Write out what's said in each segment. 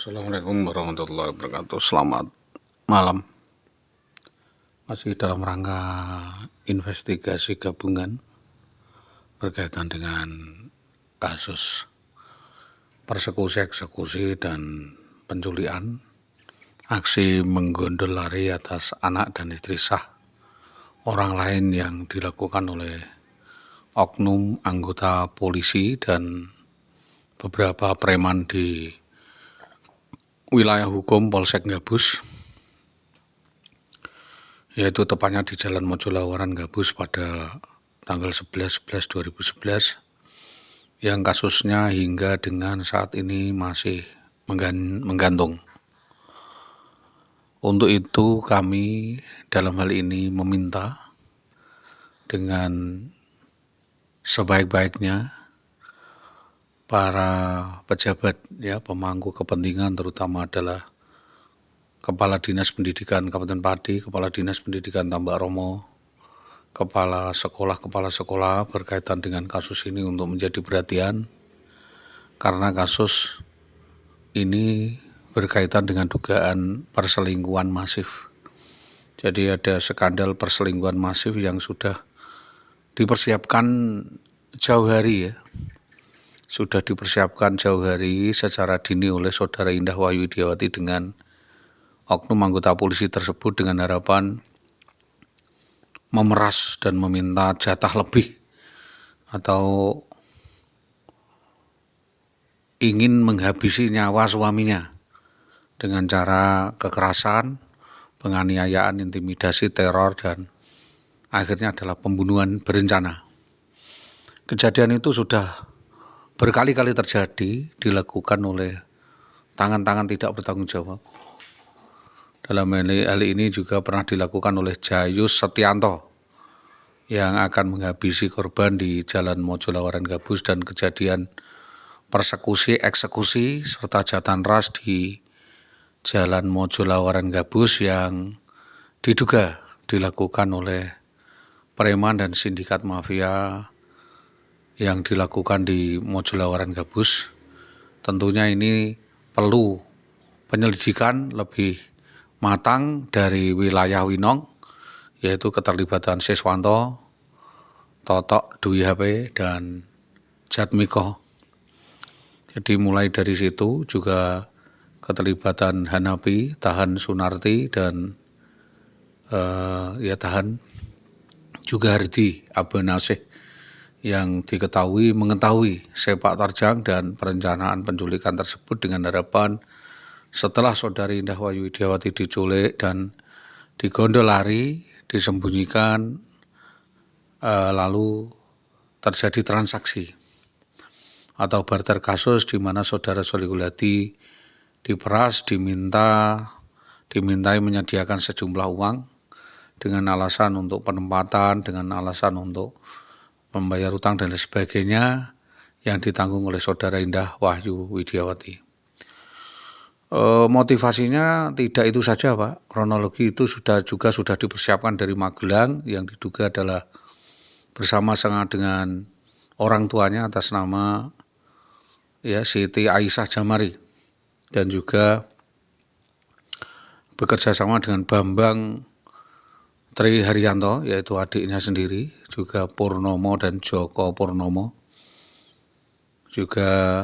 Assalamualaikum warahmatullahi wabarakatuh. Selamat malam. Masih dalam rangka investigasi gabungan berkaitan dengan kasus persekusi, eksekusi, dan penculikan, aksi menggondol lari atas anak dan istri sah orang lain yang dilakukan oleh oknum anggota polisi dan beberapa preman di wilayah hukum Polsek Gabus, yaitu tepatnya di Jalan Mojolawaran Gabus pada tanggal 11/11/2011, yang kasusnya hingga dengan saat ini masih menggantung. Untuk itu kami dalam hal ini meminta dengan sebaik-baiknya para pejabat, pemangku kepentingan, terutama adalah Kepala Dinas Pendidikan Kabupaten Pati, Kepala Dinas Pendidikan Tambak Romo, kepala sekolah berkaitan dengan kasus ini untuk menjadi perhatian, karena kasus ini berkaitan dengan dugaan perselingkuhan masif. Jadi ada skandal perselingkuhan masif yang sudah dipersiapkan jauh hari, sudah dipersiapkan jauh hari secara dini oleh Saudara Indah Wahyu Widiawati dengan oknum anggota polisi tersebut, dengan harapan memeras dan meminta jatah lebih atau ingin menghabisi nyawa suaminya dengan cara kekerasan, penganiayaan, intimidasi, teror, dan akhirnya adalah pembunuhan berencana. Kejadian itu sudah berkali-kali terjadi, dilakukan oleh tangan-tangan tidak bertanggung jawab. Dalam hal ini juga pernah dilakukan oleh Jayus Setianto yang akan menghabisi korban di Jalan Mojolawaran Gabus, dan kejadian persekusi, eksekusi, serta jatan ras di Jalan Mojolawaran Gabus yang diduga dilakukan oleh preman dan sindikat mafia yang dilakukan di Mojolawaran Gabus. Tentunya ini perlu penyelidikan lebih matang dari wilayah Winong, yaitu keterlibatan Siswanto, Totok, Dwi HP, dan Jatmiko. Jadi mulai dari situ juga keterlibatan Hanapi, Tahan Sunarti, dan Tahan juga Hardi Abanasih, yang mengetahui sepak terjang dan perencanaan penculikan tersebut, dengan harapan setelah Saudari Indah Wahyu Widiawati diculik dan digondol lari, disembunyikan, lalu terjadi transaksi atau barter kasus, di mana Saudara Solihul Hadi diperas, dimintai menyediakan sejumlah uang dengan alasan untuk penempatan, dengan alasan untuk membayar utang dan sebagainya, yang ditanggung oleh Saudara Indah Wahyu Widiawati. Motivasinya tidak itu saja, Pak. Kronologi itu sudah dipersiapkan dari Magelang, yang diduga adalah bersama-sama dengan orang tuanya atas nama Siti Aisyah Jamari, dan juga bekerja sama dengan Bambang Tri Haryanto, yaitu adiknya sendiri, juga Purnomo dan Joko Purnomo, juga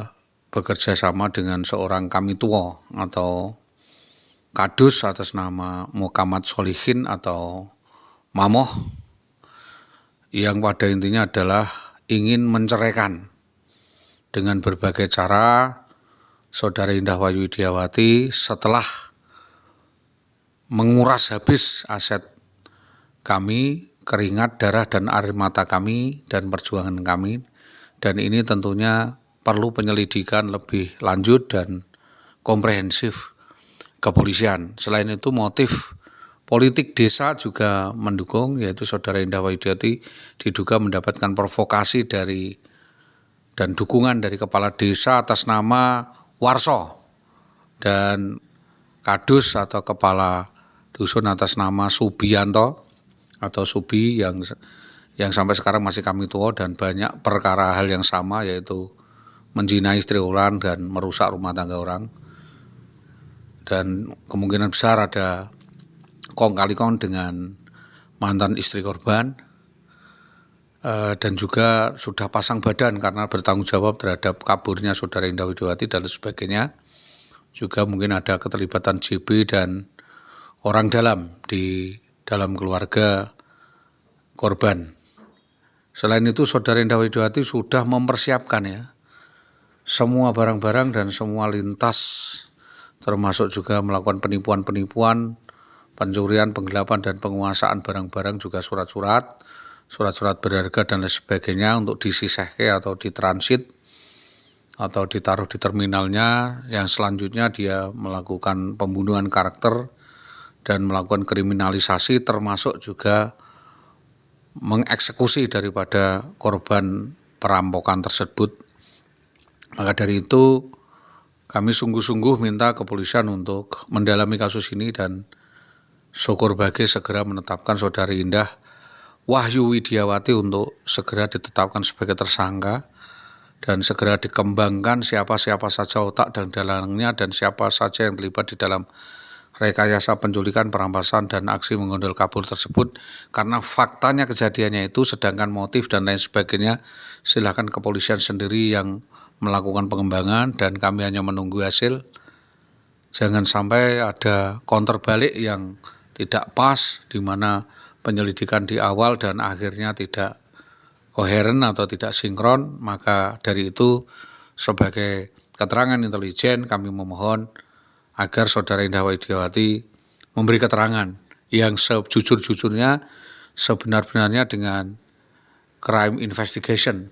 bekerja sama dengan seorang Kamituo atau Kadus atas nama Muhammad Solihin atau Mamoh, yang pada intinya adalah ingin menceraikan dengan berbagai cara Saudara Indah Wahyu Widiawati setelah menguras habis aset kami, keringat, darah, dan air mata kami, dan perjuangan kami. Dan ini tentunya perlu penyelidikan lebih lanjut dan komprehensif kepolisian. Selain itu, motif politik desa juga mendukung, yaitu Saudara Indah Wahyu Widiawati diduga mendapatkan provokasi dan dukungan dari kepala desa atas nama Warso, dan Kadus atau kepala dusun atas nama Subianto atau Subi, yang sampai sekarang masih Kamituo, dan banyak perkara hal yang sama, yaitu menzinai istri orang dan merusak rumah tangga orang. dan kemungkinan besar ada kong kali kong dengan mantan istri korban, dan juga sudah pasang badan karena bertanggung jawab terhadap kaburnya saudara Indah Widiawati dan sebagainya. Juga mungkin ada keterlibatan JB dan orang dalam di dalam keluarga korban. Selain itu saudara Indah Widiawati sudah mempersiapkan ya semua barang-barang dan semua lintas, termasuk juga melakukan penipuan-penipuan, pencurian, penggelapan dan penguasaan barang-barang, juga surat-surat berharga dan lain sebagainya untuk disisehke atau ditransit atau ditaruh di terminalnya, yang selanjutnya dia melakukan pembunuhan karakter dan melakukan kriminalisasi, termasuk juga mengeksekusi daripada korban perampokan tersebut. Maka dari itu kami sungguh-sungguh minta kepolisian untuk mendalami kasus ini dan syukur bahagia segera menetapkan saudari Indah Wahyu Widiawati untuk segera ditetapkan sebagai tersangka dan segera dikembangkan siapa-siapa saja otak dan dalangnya dan siapa saja yang terlibat di dalam rekayasa penculikan, perampasan dan aksi menggondol kabur tersebut, karena faktanya kejadiannya itu, sedangkan motif dan lain sebagainya silakan kepolisian sendiri yang melakukan pengembangan dan kami hanya menunggu hasil. Jangan sampai ada counter balik yang tidak pas, di mana penyelidikan di awal dan akhirnya tidak koheren atau tidak sinkron. Maka dari itu sebagai keterangan intelijen kami memohon agar saudara Indah Widiawati memberi keterangan yang sejujur-jujurnya, sebenar-benarnya dengan crime investigation,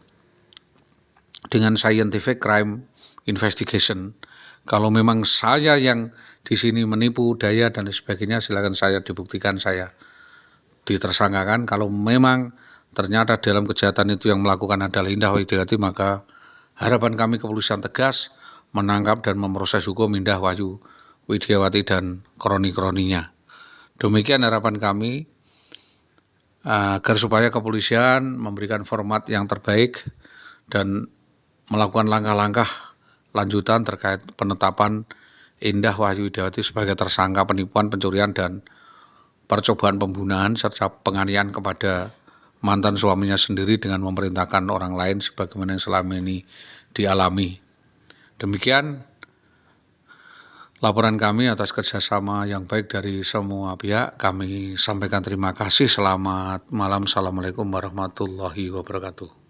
dengan scientific crime investigation. Kalau memang saya yang di sini menipu, daya dan sebagainya, silakan saya dibuktikan, saya ditersangkakan. Kalau memang ternyata dalam kejahatan itu yang melakukan adalah Indah Widiawati, maka harapan kami kepolisian tegas menangkap dan memproses hukum Indah Wahyu Widiawati dan kroni-kroninya. Demikian harapan kami, agar supaya kepolisian memberikan format yang terbaik dan melakukan langkah-langkah lanjutan terkait penetapan Indah Wahyu Widiawati sebagai tersangka penipuan, pencurian dan percobaan pembunuhan serta penganiayaan kepada mantan suaminya sendiri dengan memerintahkan orang lain sebagaimana yang selama ini dialami. Demikian laporan kami atas kerjasama yang baik dari semua pihak. Kami sampaikan terima kasih. Selamat malam. Assalamualaikum warahmatullahi wabarakatuh.